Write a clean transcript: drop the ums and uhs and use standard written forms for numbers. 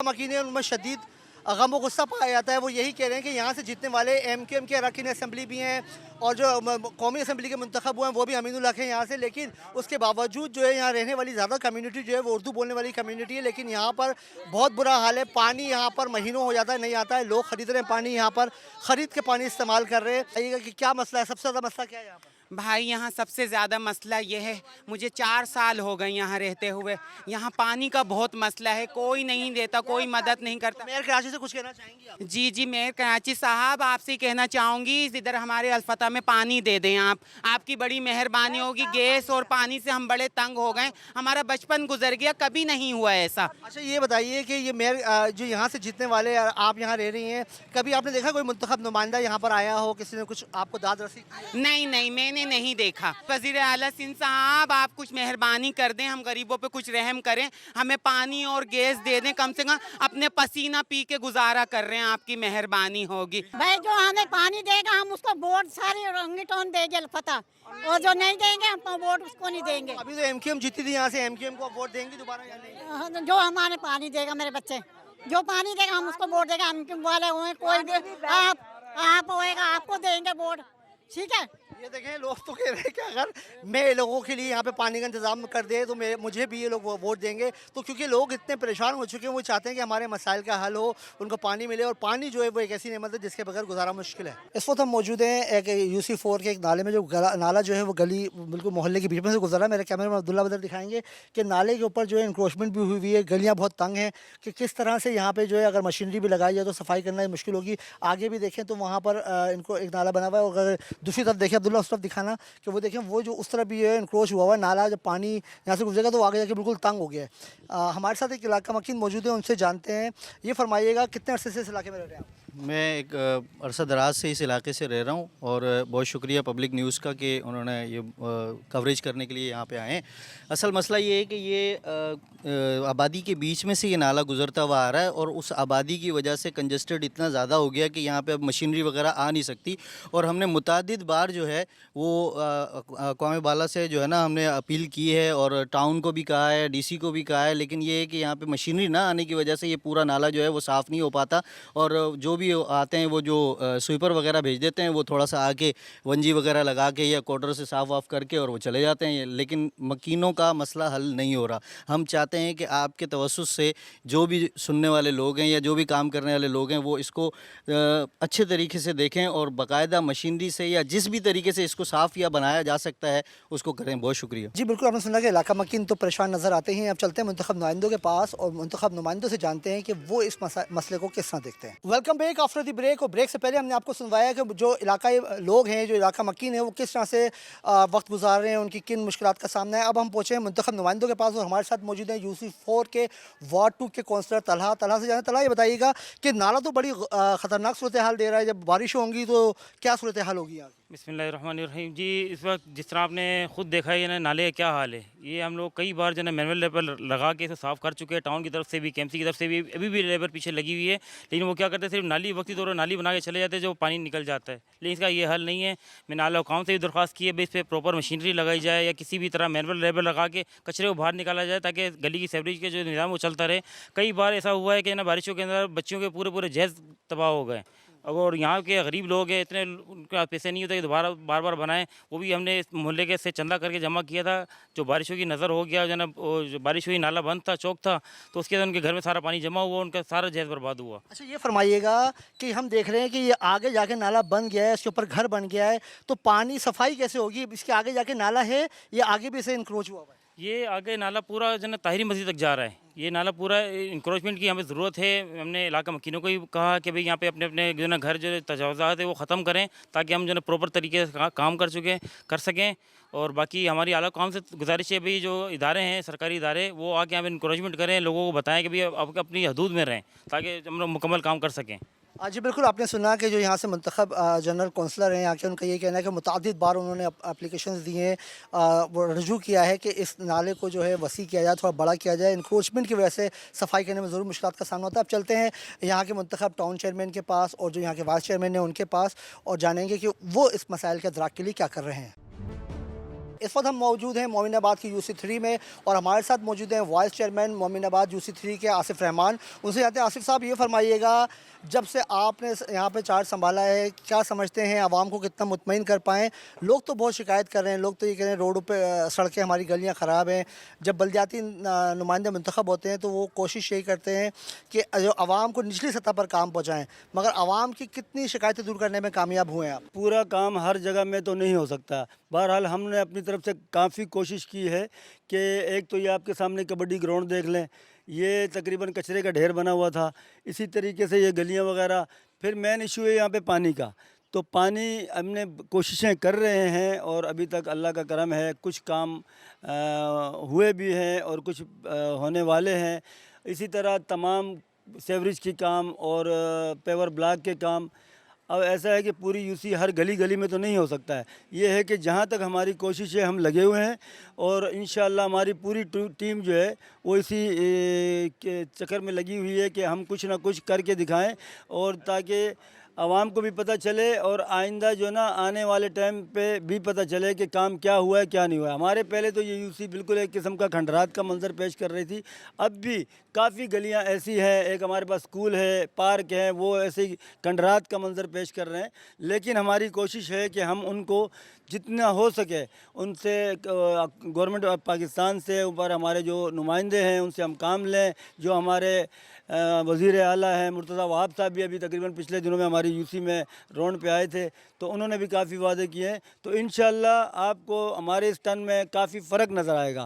मकीन है उनमें शदीद गम व गुस्सा पाया जाता है। वो यही कह रहे हैं कि यहाँ से जीतने वाले एमक्यूएम के अरकान असम्बली भी हैं और जो कौमी असम्बली के मुंतखब हुए हैं वो भी अमीनुल हक हैं यहाँ से। लेकिन उसके बावजूद जो है यहाँ रहने वाली ज़्यादा कम्युनिटी जो है वो उर्दू बोलने वाली कम्युनिटी है। लेकिन यहाँ पर बहुत बुरा हाल है, पानी यहाँ पर महीनों हो जाता है, नहीं आता है। लोग ख़रीद रहे हैं पानी, यहाँ पर ख़रीद के पानी इस्तेमाल कर रहे हैं। बताइएगा कि क्या मसला है, सबसे ज़्यादा मसला क्या है यहाँ पर? भाई यहाँ सबसे ज़्यादा मसला ये है, मुझे 4 साल हो गए यहाँ रहते हुए। यहाँ पानी का बहुत मसला है, कोई नहीं देता, कोई मदद नहीं करता। मेयर कराची से कुछ कहना चाहेंगी आप? जी मेयर कराची साहब, आपसे कहना चाहूँगी इधर हमारे अल्फता में पानी दे दें आप, आपकी बड़ी मेहरबानी होगी। गैस और पानी से हम बड़े तंग हो गए, हमारा बचपन गुजर गया, कभी नहीं हुआ ऐसा। अच्छा ये बताइए कि ये मेयर जो यहाँ से जीतने वाले आप यहाँ रह रही हैं, कभी आपने देखा कोई मुंतखब नुमाइंदा यहाँ पर आया हो, किसी ने कुछ आपको दाद रसी की? नहीं मैंने नहीं देखा। वज़ीर आला सिंध साहब, आप कुछ मेहरबानी कर दें, हम गरीबों पे कुछ रहम करें, हमें पानी और गैस दे दें, कम से कम अपने पसीना पी के गुजारा कर रहे हैं, आपकी मेहरबानी होगी। भाई जो हमें पानी देगा हम उसको वोट सारी रंगीटोन देंगे पता, और जो नहीं देंगे हम वोट उसको नहीं देंगे। अभी तो एमक्यूएम जीती थी यहाँ से, एमक्यूएम को वोट देंगे दोबारा या नहीं? जो हमारे पानी देगा मेरे बच्चे, जो पानी देगा हम उसको वोट देगा। हम वाले हुए कोई भी आप होएगा आपको देंगे वोट, ठीक है। ये देखें, लोग तो कह रहे हैं कि अगर मैं लोगों के लिए यहाँ पे पानी का इंतजाम कर दे तो मुझे भी ये लोग वोट देंगे। तो क्योंकि लोग इतने परेशान हो चुके हैं, वो चाहते हैं कि हमारे मसाइल का हल हो, उनको पानी मिले। और पानी जो है वो एक ऐसी नेमत है जिसके बगैर गुजारा मुश्किल है। इस वक्त हम मौजूद हैं एक UC4 के एक नाले में, जो नाला जो है वो गली बिल्कुल मोहल्ले के बीच में से गुजरा है। मेरे कैमरे में अब्दुल्ला बदर दिखाएंगे कि नाले के ऊपर जो है इंक्रोचमेंट भी हुई है, गलियाँ बहुत तंग हैं कि किस तरह से यहाँ पर जो है अगर मशीनरी भी लगाई जाए तो सफाई करना मुश्किल होगी। आगे भी देखें तो वहाँ पर इनको एक नाला बना हुआ है, और अगर दूसरी तरफ देखें अब्दुल्ला, उस तरफ दिखाना कि वो देखें वो जो उस तरफ भी है इंक्रोच हुआ हुआ है नाला। जब पानी यहाँ से गुजरेगा तो आगे जाके बिल्कुल तंग हो गया है। हमारे साथ एक इलाका मकीन मौजूद है, उनसे जानते हैं। ये फरमाइएगा कितने अरसे से इस इलाके में रह रहे हैं आप? मैं एक अरसा दराज से इस इलाके से रह रहा हूँ, और बहुत शुक्रिया पब्लिक न्यूज़ का कि उन्होंने ये कवरेज करने के लिए यहाँ पे आए हैं। असल मसला ये है कि ये आबादी के बीच में से ये नाला गुजरता हुआ आ रहा है, और उस आबादी की वजह से कंजस्टेड इतना ज़्यादा हो गया कि यहाँ पे अब मशीनरी वगैरह आ नहीं सकती। और हमने मुतादिद बार जो है वो अक़वाम बाला से जो है ना हमने अपील की है, और टाउन को भी कहा है, DC को भी कहा है। लेकिन ये है कि यहाँ पे मशीनरी ना आने की वजह से ये पूरा नाला जो है वो साफ़ नहीं हो पाता, और जो भी आते हैं वो जो स्वीपर वगैरह भेज देते हैं, वो थोड़ा सा आके वंजी वगैरह लगा के या कोटर से साफ़ वाफ़ करके और वो चले जाते हैं। लेकिन मकीनों का मसला हल नहीं हो रहा। हम चाहते हैं कि आपके तवस्सुस से जो भी सुनने वाले लोग हैं या जो भी काम करने वाले लोग हैं वो इसको अच्छे तरीके से देखें, और बाकायदा मशीनरी से या जिस भी तरीके से इसको साफ़ या बनाया जा सकता है उसको करें। बहुत शुक्रिया जी बिल्कुल, आपने सुना कि इलाका मकीन तो परेशान नज़र आते हैं। अब चलते हैं मुंतखब नुमाइंदों के पास, और मुंतखब नुमाइंदों से जानते हैं कि वो इस मसले को किस तरह देखते हैं। Welcome back after the break. और ब्रेक से पहले हमने आपको सुनवाया कि जो इलाकाई लोग हैं, जो इलाका मकीन है, वो किस तरह से वक्त गुजार रहे हैं, उनकी किन मुश्किलात का सामना है। अब हम पहुँचे हैं मुंतखब नुमाइंदों के पास, और हमारे साथ मौजूद हैं UC4 के वार्ड 2 के कौंसलर तलहा से जाने। तलहा, ये बताइएगा कि नाला तो बड़ी ख़तरनाक सूरत हाल दे रहा है, जब बारिश होंगी तो क्या सूरत हाल होगी आगे? बिस्मिल्लाहिर्रहमानिर्रहीम। जी, इस वक्त जिस तरह आपने ख़ुद देखा है ना नाले का क्या हाल है, ये हम लोग कई बार जो है मैनुअल लेबर लगा के इसे साफ़ कर चुके हैं। टाउन की तरफ से भी, KMC की तरफ से भी अभी भी लेबर पीछे लगी हुई है। लेकिन वो क्या करते हैं, सिर्फ नाली वक्ती तौर पर नाली बना के चले जाते हैं, जो पानी निकल जाता है। लेकिन इसका ये हल नहीं है। मैंने नाला हुकाम से भी दरख्वास्त की है भाई इस पर प्रॉपर मशीनरी लगाई जाए, या किसी भी तरह मैनुअल लेबर लगा के कचरे को बाहर निकाला जाए, ताकि गली की सेवरेज के जो निज़ाम वो चलता रहे। कई बार ऐसा हुआ है कि ना बारिशों के अंदर बच्चों के पूरे जहेज़ तबाह हो गए, और यहाँ के गरीब लोग हैं, इतने उनके पास पैसे नहीं होते कि दोबारा बार बार बनाएं। वो भी हमने इस मोहल्ले के से चंदा करके जमा किया था। जो बारिशों की नज़र हो गया, जो ना जो बारिश हुई, नाला बंद था, चौक था, तो उसके बाद उनके घर में सारा पानी जमा हुआ, उनका सारा जहेज़ बर्बाद हुआ। अच्छा ये फरमाइएगा कि हम देख रहे हैं कि ये आगे जाके नाला बन गया है, इसके ऊपर घर बन गया है, तो पानी सफाई कैसे होगी? इसके आगे जाके नाला है या आगे भी इसे इंक्रोच हुआ है? ये आगे नाला पूरा जो है ताहिरी मस्जिद तक जा रहा है। ये नाला पूरा इंक्रोचमेंट की हमें ज़रूरत है। हमने इलाका मकीनों को भी कहा कि भाई यहाँ पे अपने अपने जो है घर जो तजावज़ात है वो ख़त्म करें, ताकि हम जो है प्रॉपर तरीके से काम कर सकें। और बाकी हमारी आला कौम से गुजारिश है भाई, जो इदारे हैं सरकारी इदारे, वो आके हमें इंक्रोचमेंट करें, लोगों को बताएं कि भाई आप अपनी हदूद में रहें, ताकि हम लोग मुकम्मल काम कर सकें। जी बिल्कुल, आपने सुना कि जो यहाँ से मुंतखब जनरल कौंसलर हैं यहाँ के, उनका ये कहना है कि मुतादिद बार उन्होंने एप्लीकेशंस दिए हैं, वो रजू किया है कि इस नाले को जो है वसी किया जाए, थोड़ा बड़ा किया जाए। इंक्रोचमेंट की वजह से सफाई करने में ज़रूर मुश्किलात का सामना होता है। अब चलते हैं यहाँ के मुंतखब टाउन चेयरमैन के पास, और जो यहाँ के वाइस चेयरमैन हैं उनके पास, और जानेंगे कि वो इस मसाइल के इदराक के लिए क्या कर रहे हैं। इस वक्त हम मौजूद हैं मोमिनाबाद की UC3 में और हमारे साथ मौजूद हैं वाइस चेयरमैन मोमिनाबाद UC3 के आसिफ रहमान। उनसे जाते हैं, आसिफ साहब ये फरमाइएगा, जब से आपने यहाँ पे चार्ज संभाला है, क्या समझते हैं आवाम को कितना मुतमईन कर पाएँ? लोग तो बहुत शिकायत कर रहे हैं, लोग तो ये कह रहे हैं रोडों पे सड़कें हमारी गलियाँ ख़राब हैं। जब बल्दियाती नुमाइंदे मुंतखब होते हैं तो वो कोशिश यही करते हैं कि जो आवाम को निचली सतह पर काम पहुँचाएँ, मगर आवाम की कितनी शिकायतें दूर करने में कामयाब हुए हैं आप? पूरा काम हर जगह में तो नहीं हो सकता। बहरहाल हमने अपनी तरफ से काफ़ी कोशिश की है कि एक तो ये आपके सामने कबड्डी ग्राउंड देख लें, ये तकरीबन कचरे का ढेर बना हुआ था। इसी तरीके से ये गलियां वगैरह। फिर मेन इशू है यहाँ पे पानी का। तो पानी हमने कोशिशें कर रहे हैं और अभी तक अल्लाह का करम है, कुछ काम हुए भी हैं और कुछ होने वाले हैं। इसी तरह तमाम सेवरेज के काम और पेवर ब्लॉक के काम। अब ऐसा है कि पूरी यूसी हर गली गली में तो नहीं हो सकता है। ये है कि जहाँ तक हमारी कोशिश है हम लगे हुए हैं और इंशाअल्लाह हमारी पूरी टीम जो है वो इसी के चक्कर में लगी हुई है कि हम कुछ ना कुछ करके दिखाएं और ताकि आवाम को भी पता चले और आइंदा जो ना आने वाले टाइम पे भी पता चले कि काम क्या हुआ है क्या नहीं हुआ है। हमारे पहले तो ये यूसी बिल्कुल एक किस्म का खंडरात का मंजर पेश कर रही थी। अब भी काफ़ी गलियां ऐसी हैं, एक हमारे पास स्कूल है, पार्क है, वो ऐसे ही खंडरात का मंजर पेश कर रहे हैं। लेकिन हमारी कोशिश है कि हम उनको जितना हो सके उनसे गवर्नमेंट ऑफ पाकिस्तान से ऊपर हमारे जो नुमाइंदे हैं उनसे हम काम लें। जो हमारे वज़ीर आला हैं मुर्तज़ा वहाब साहब भी अभी तकरीबन पिछले दिनों में हमारी यूसी में राउंड पे आए थे, तो उन्होंने भी काफ़ी वादे किए हैं। तो इंशाअल्लाह आपको हमारे इस टर्न में काफ़ी फ़र्क नज़र आएगा।